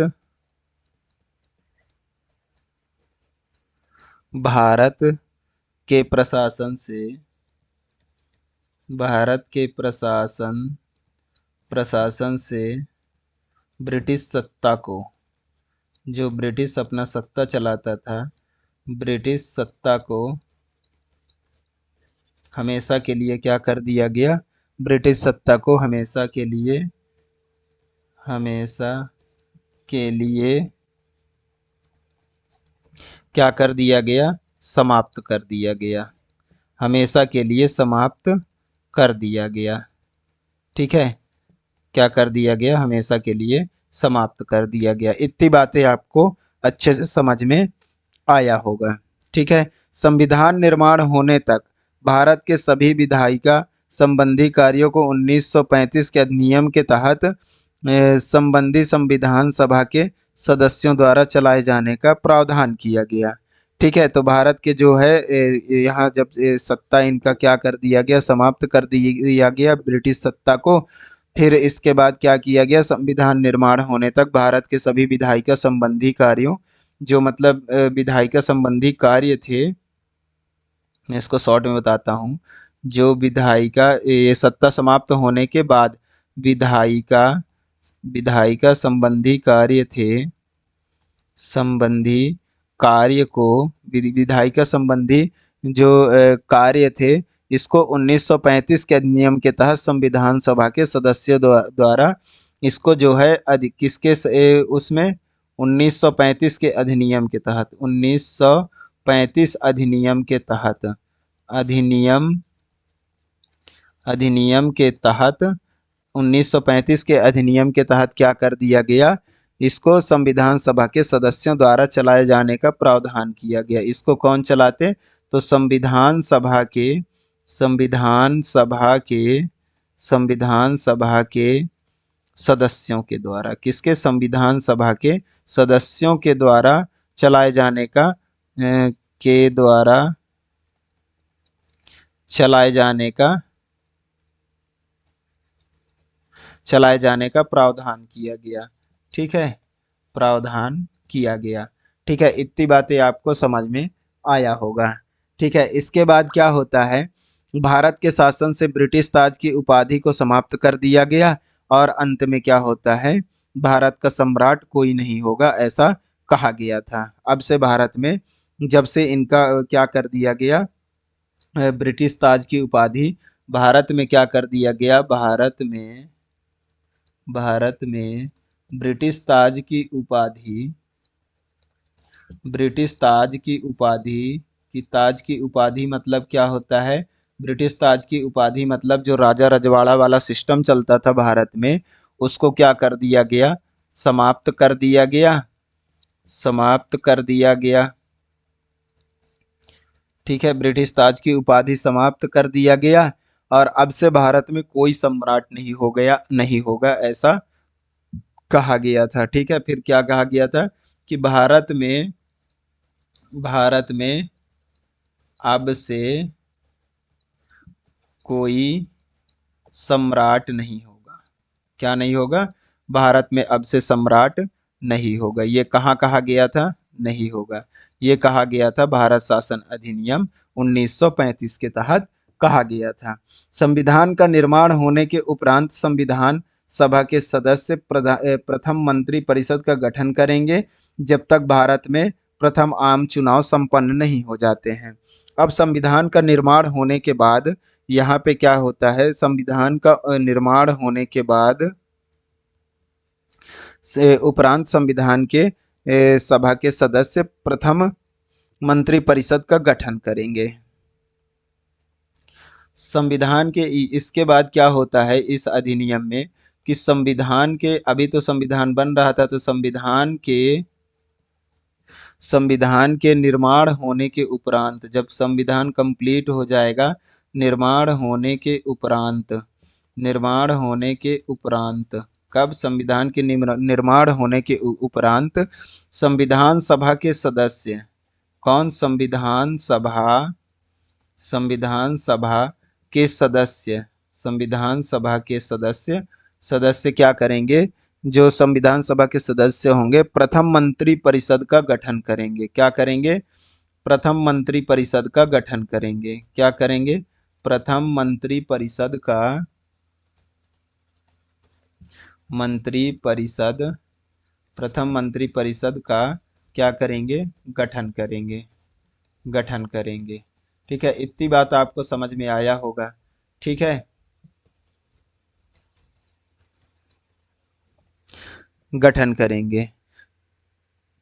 के प्रशासन से, भारत के प्रशासन से ब्रिटिश सत्ता को, जो ब्रिटिश अपना सत्ता चलाता था, ब्रिटिश सत्ता को हमेशा के लिए क्या कर दिया गया? ब्रिटिश सत्ता को हमेशा के लिए क्या कर दिया गया? समाप्त कर दिया गया। हमेशा के लिए समाप्त कर दिया गया। ठीक है, क्या कर दिया गया? हमेशा के लिए समाप्त कर दिया गया। इतनी बातें आपको अच्छे से समझ में आया होगा। ठीक है। संविधान निर्माण होने तक भारत के सभी विधायिका संबंधी कार्यों को 1935 के अधिनियम के तहत संबंधी संविधान सभा के सदस्यों द्वारा चलाए जाने का प्रावधान किया गया। ठीक है, तो भारत के जो है यहाँ जब सत्ता इनका क्या कर दिया गया? समाप्त कर दिया गया ब्रिटिश सत्ता को। फिर इसके बाद क्या किया गया? संविधान निर्माण होने तक भारत के सभी विधायिका संबंधी कार्यों, जो मतलब विधायिका संबंधी कार्य थे, मैं इसको शॉर्ट में बताता हूँ। जो विधायिका, ये सत्ता समाप्त होने के बाद विधायिका विधायिका संबंधी कार्य थे, संबंधी कार्य को, विधायिका संबंधी जो कार्य थे, इसको 1935 के अधिनियम के तहत संविधान सभा के सदस्यों द्वारा इसको जो है किसके उसमें 1935 के अधिनियम के तहत, 1935 अधिनियम के तहत, अधिनियम के तहत 1935 के अधिनियम के तहत क्या कर दिया गया? इसको संविधान सभा के सदस्यों द्वारा चलाए जाने का प्रावधान किया गया। इसको कौन चलाते? तो संविधान सभा के सदस्यों के द्वारा। किसके? संविधान सभा के सदस्यों के द्वारा चलाए जाने का चलाए जाने का प्रावधान किया गया। ठीक है, प्रावधान किया गया। ठीक है, इतनी बातें आपको समझ में आया होगा। ठीक है, इसके बाद क्या होता है? भारत के शासन से ब्रिटिश ताज की उपाधि को समाप्त कर दिया गया और अंत में क्या होता है? भारत का सम्राट कोई नहीं होगा, ऐसा कहा गया था। अब से भारत में जब से इनका क्या कर दिया गया? ब्रिटिश ताज की उपाधि भारत में क्या कर दिया गया? भारत में ब्रिटिश ताज की उपाधि मतलब क्या होता है? ब्रिटिश ताज की उपाधि मतलब जो राजा रजवाड़ा वाला सिस्टम चलता था भारत में, उसको क्या कर दिया गया? समाप्त कर दिया गया। ठीक है, ब्रिटिश ताज की उपाधि समाप्त कर दिया गया और अब से भारत में कोई सम्राट नहीं होगा, ऐसा कहा गया था। ठीक है, फिर क्या कहा गया था कि भारत में भारत में अब से कोई सम्राट नहीं होगा। क्या नहीं होगा? भारत में अब से सम्राट नहीं होगा। ये कहाँ कहा गया था? नहीं होगा। ये कहा गया था भारत शासन अधिनियम 1935 के तहत कहा गया था। संविधान का निर्माण होने के उपरांत संविधान सभा के सदस्य प्रथम मंत्री परिषद का गठन करेंगे जब तक भारत में प्रथम आम चुनाव संपन्न नहीं हो जाते हैं। अब संविधान का निर्माण होने के बाद यहाँ पे क्या होता है? संविधान का निर्माण होने के बाद से उपरांत संविधान के सभा के सदस्य प्रथम मंत्री परिषद का गठन करेंगे। संविधान के इसके बाद क्या होता है इस अधिनियम में कि संविधान के, अभी तो संविधान बन रहा था, तो संविधान के निर्माण होने के उपरांत, जब संविधान कंप्लीट हो जाएगा, निर्माण होने के उपरांत कब? संविधान के निर्माण होने के उपरांत संविधान सभा के सदस्य, कौन? संविधान सभा के सदस्य क्या करेंगे? जो संविधान सभा के सदस्य होंगे प्रथम मंत्री परिषद का गठन करेंगे। क्या करेंगे? प्रथम मंत्री परिषद का गठन करेंगे। क्या करेंगे? प्रथम मंत्री परिषद का क्या करेंगे? गठन करेंगे। ठीक है, इतनी बात आपको समझ में आया होगा। ठीक है, गठन करेंगे।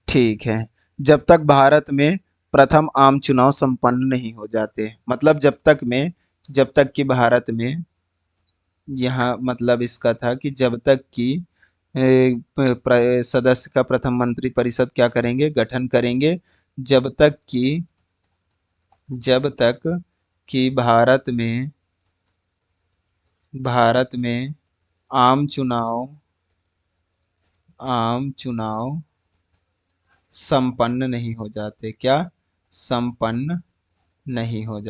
ठीक है, जब तक भारत में प्रथम आम चुनाव संपन्न नहीं हो जाते, मतलब जब तक कि भारत में, यहाँ मतलब इसका था कि जब तक कि सदस्य का प्रथम मंत्री परिषद क्या करेंगे? गठन करेंगे। जब तक कि भारत में आम चुनाव संपन्न नहीं हो जाते। क्या? संपन्न नहीं हो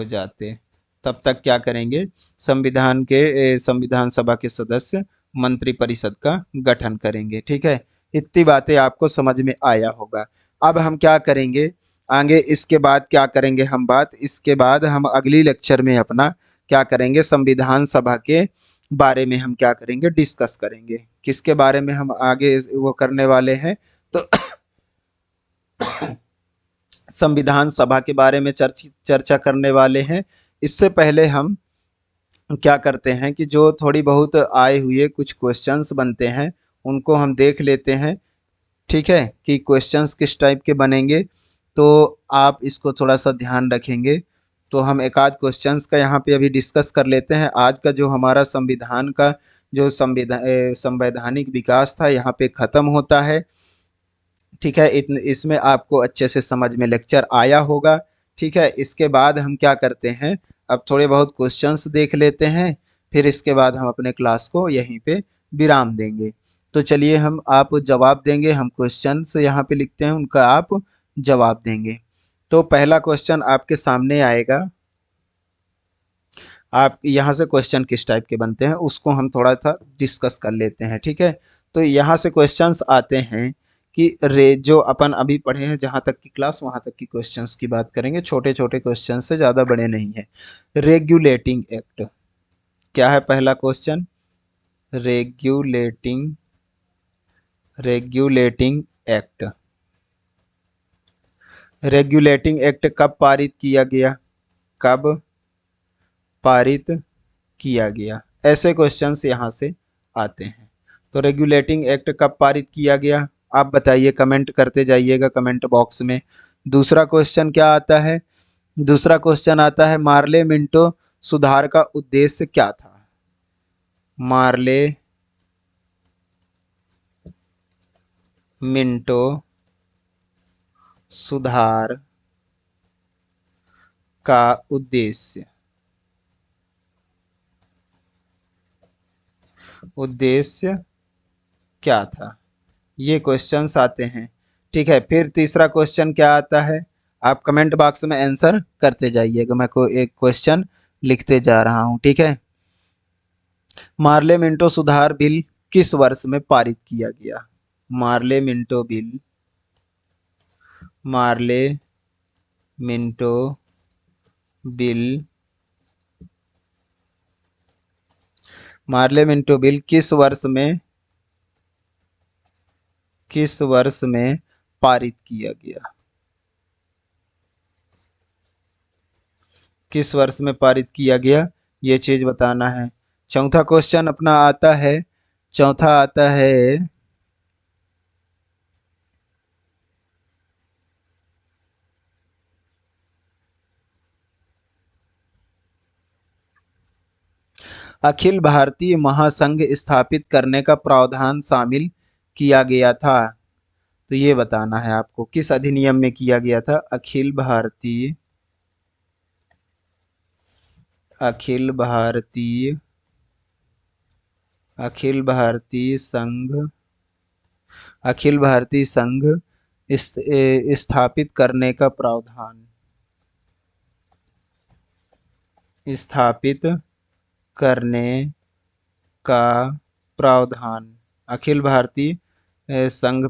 जाते। तब तक क्या करेंगे? संविधान सभा के सदस्य मंत्री परिषद का गठन करेंगे। ठीक है, इतनी बातें आपको समझ में आया होगा। अब हम क्या करेंगे आगे? इसके बाद क्या करेंगे हम इसके बाद हम अगली लेक्चर में अपना क्या करेंगे? संविधान सभा के बारे में हम क्या करेंगे? डिस्कस करेंगे। किसके बारे में हम आगे वो करने वाले हैं? तो संविधान सभा के बारे में चर्चा करने वाले हैं। इससे पहले हम क्या करते हैं कि जो थोड़ी बहुत आए हुए कुछ क्वेश्चंस बनते हैं उनको हम देख लेते हैं। ठीक है, कि क्वेश्चंस किस टाइप के बनेंगे, तो आप इसको थोड़ा सा ध्यान रखेंगे। तो हम एक आध क्वेश्चंस का यहाँ पे अभी डिस्कस कर लेते हैं। आज का जो हमारा संविधान का जो संवैधानिक विकास था यहाँ पे ख़त्म होता है। ठीक है, इसमें आपको अच्छे से समझ में लेक्चर आया होगा। ठीक है, इसके बाद हम क्या करते हैं, अब थोड़े बहुत क्वेश्चंस देख लेते हैं, फिर इसके बाद हम अपने क्लास को यहीं पे विराम देंगे। तो चलिए, आप जवाब देंगे, हम क्वेश्चंस यहाँ पे लिखते हैं, उनका आप जवाब देंगे। तो पहला क्वेश्चन आपके सामने आएगा। आप यहाँ से क्वेश्चन किस टाइप के बनते हैं उसको हम थोड़ा सा डिस्कस कर लेते हैं। ठीक है, तो यहाँ से क्वेश्चंस आते हैं कि जो अपन अभी पढ़े हैं जहाँ तक की क्लास, वहाँ तक की क्वेश्चंस की बात करेंगे। छोटे छोटे क्वेश्चन से ज़्यादा बड़े नहीं है। रेगुलेटिंग एक्ट क्या है? पहला question, regulating act. Regulating act कब पारित किया गया? ऐसे क्वेश्चंस यहाँ से आते हैं। तो रेगुलेटिंग एक्ट कब पारित किया गया? आप बताइए, कमेंट करते जाइएगा कमेंट बॉक्स में। दूसरा क्वेश्चन क्या आता है? दूसरा क्वेश्चन आता है, मार्ले मिंटो सुधार का उद्देश्य क्या था? मार्ले मिंटो सुधार का उद्देश्य क्या था? ये क्वेश्चंस आते हैं। ठीक है, फिर तीसरा क्वेश्चन क्या आता है, आप कमेंट बॉक्स में आंसर करते जाइएगा, मैं को एक क्वेश्चन लिखते जा रहा हूँ। ठीक है, मार्ले मिंटो सुधार बिल किस वर्ष में पारित किया गया? Morley Minto bill, Morley Minto bill, Morley Minto bill किस वर्ष में पारित किया गया? किस वर्ष में पारित किया गया, ये चीज बताना है। चौथा क्वेश्चन अपना आता है, चौथा आता है अखिल भारतीय महासंघ स्थापित करने का प्रावधान शामिल किया गया था। तो ये बताना है आपको किस अधिनियम में किया गया था। अखिल भारतीय संघ स्थापित करने का प्रावधान, स्थापित करने का प्रावधान, अखिल भारतीय संघ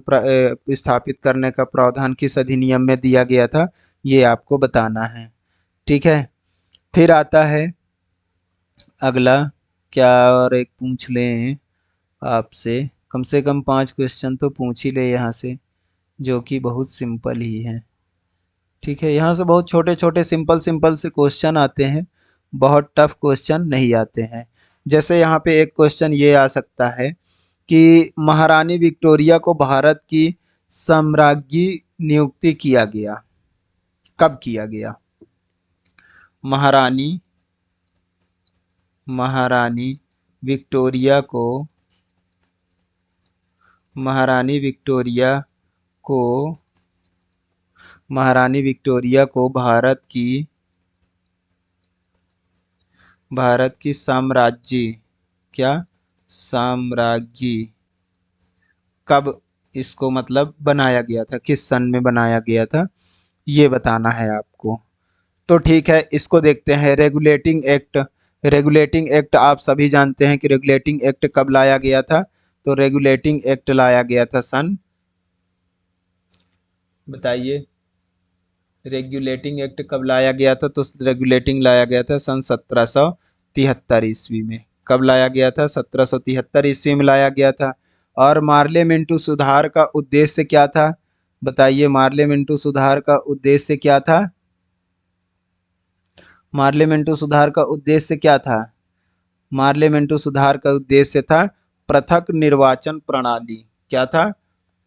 स्थापित करने का प्रावधान किस अधिनियम में दिया गया था, ये आपको बताना है। ठीक है, फिर आता है अगला, क्या और एक पूछ लें आपसे, कम से कम 5 क्वेश्चन तो पूछ ही ले यहाँ से, जो कि बहुत सिंपल ही है। ठीक है, यहाँ से बहुत छोटे छोटे सिंपल से क्वेश्चन आते हैं, बहुत टफ क्वेश्चन नहीं आते हैं। जैसे यहाँ पे एक क्वेश्चन ये आ सकता है कि महारानी विक्टोरिया को भारत की साम्राज्ञी नियुक्ति किया गया, कब किया गया? महारानी विक्टोरिया को भारत की साम्राज्ञी कब इसको मतलब बनाया गया था, किस सन में बनाया गया था, ये बताना है आपको। तो ठीक है, इसको देखते हैं। रेगुलेटिंग एक्ट आप सभी जानते हैं कि रेगुलेटिंग एक्ट कब लाया गया था। तो रेगुलेटिंग एक्ट लाया गया था सन, बताइए रेगुलेटिंग एक्ट कब लाया गया था? तो रेगुलेटिंग लाया गया था सन 1773 ईस्वी में। कब लाया गया था? 1773 ईस्वी में लाया गया था। और मार्ले मिंटो सुधार का उद्देश्य क्या था? बताइए, मार्ले मिंटो सुधार का उद्देश्य क्या था? मार्ले मिंटो सुधार का उद्देश्य क्या था? मार्ले मिंटो सुधार का उद्देश्य था पृथक निर्वाचन प्रणाली। क्या था?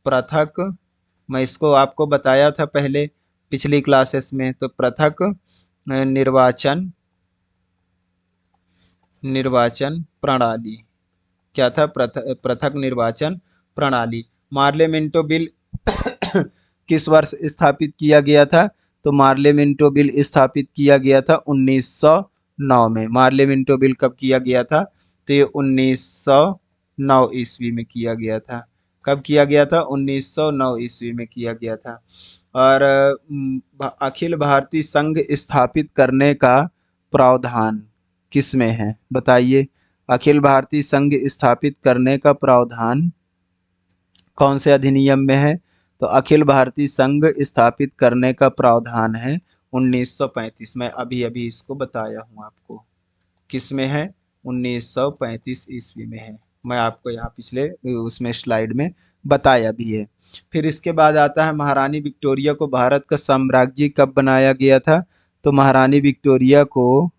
पृथक, मैं इसको आपको बताया था पहले पिछली क्लासेस में। तो पृथक निर्वाचन प्रणाली क्या था? पृथक निर्वाचन प्रणाली। मार्ले मिंटो बिल किस वर्ष स्थापित किया गया था? तो मार्ले मिंटो बिल स्थापित किया गया था 1909 में। मार्ले मिंटो बिल कब किया गया था? तो ये 1909 ईस्वी में किया गया था। कब किया गया था? 1909 ईस्वी में किया गया था। और अखिल भारतीय संघ स्थापित करने का प्रावधान किस में है? बताइए, अखिल भारतीय संघ स्थापित करने का प्रावधान कौन से अधिनियम में है? तो अखिल भारतीय संघ स्थापित करने का प्रावधान है 1935 में। अभी इसको बताया हूँ आपको, किस में है? 1935 ईस्वी में है। मैं आपको यहाँ पिछले उसमें स्लाइड में बताया भी है। फिर इसके बाद आता है महारानी विक्टोरिया को भारत का साम्राज्ञी कब बनाया गया था? तो महारानी विक्टोरिया को,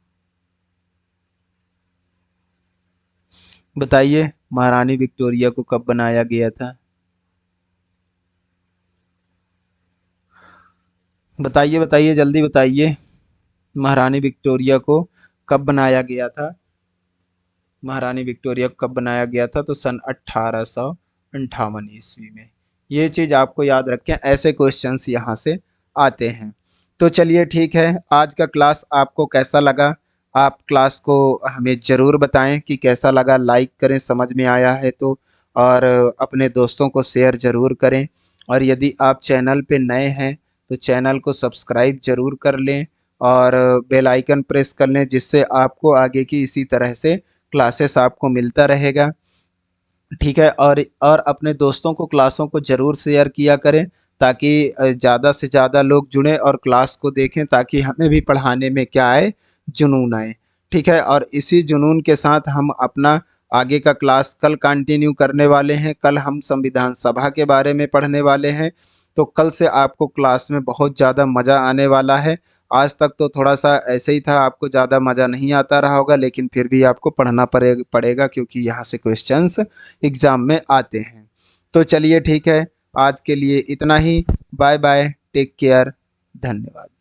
बताइए महारानी विक्टोरिया को कब बनाया गया था? बताइए जल्दी बताइए, महारानी विक्टोरिया को कब बनाया गया था? महारानी विक्टोरिया को कब बनाया गया था? तो सन 1858 ईस्वी में। ये चीज आपको याद रखें, ऐसे क्वेश्चंस यहाँ से आते हैं। तो चलिए ठीक है, आज का क्लास आपको कैसा लगा? आप क्लास को हमें ज़रूर बताएं कि कैसा लगा, लाइक करें समझ में आया है तो, और अपने दोस्तों को शेयर ज़रूर करें। और यदि आप चैनल पे नए हैं तो चैनल को सब्सक्राइब जरूर कर लें और बेल आइकन प्रेस कर लें, जिससे आपको आगे की इसी तरह से क्लासेस आपको मिलता रहेगा। ठीक है, और अपने दोस्तों को क्लासों को ज़रूर शेयर किया करें ताकि ज़्यादा से ज़्यादा लोग जुड़ें और क्लास को देखें, ताकि हमें भी पढ़ाने में क्या आए, जुनून आए। ठीक है, और इसी जुनून के साथ हम अपना आगे का क्लास कल कंटिन्यू करने वाले हैं। कल हम संविधान सभा के बारे में पढ़ने वाले हैं, तो कल से आपको क्लास में बहुत ज़्यादा मज़ा आने वाला है। आज तक तो थोड़ा सा ऐसे ही था, आपको ज़्यादा मज़ा नहीं आता रहा होगा, लेकिन फिर भी आपको पढ़ना पड़ेगा क्योंकि यहाँ से क्वेश्चंस एग्ज़ाम में आते हैं। तो चलिए ठीक है, आज के लिए इतना ही। बाय बाय, टेक केयर, धन्यवाद।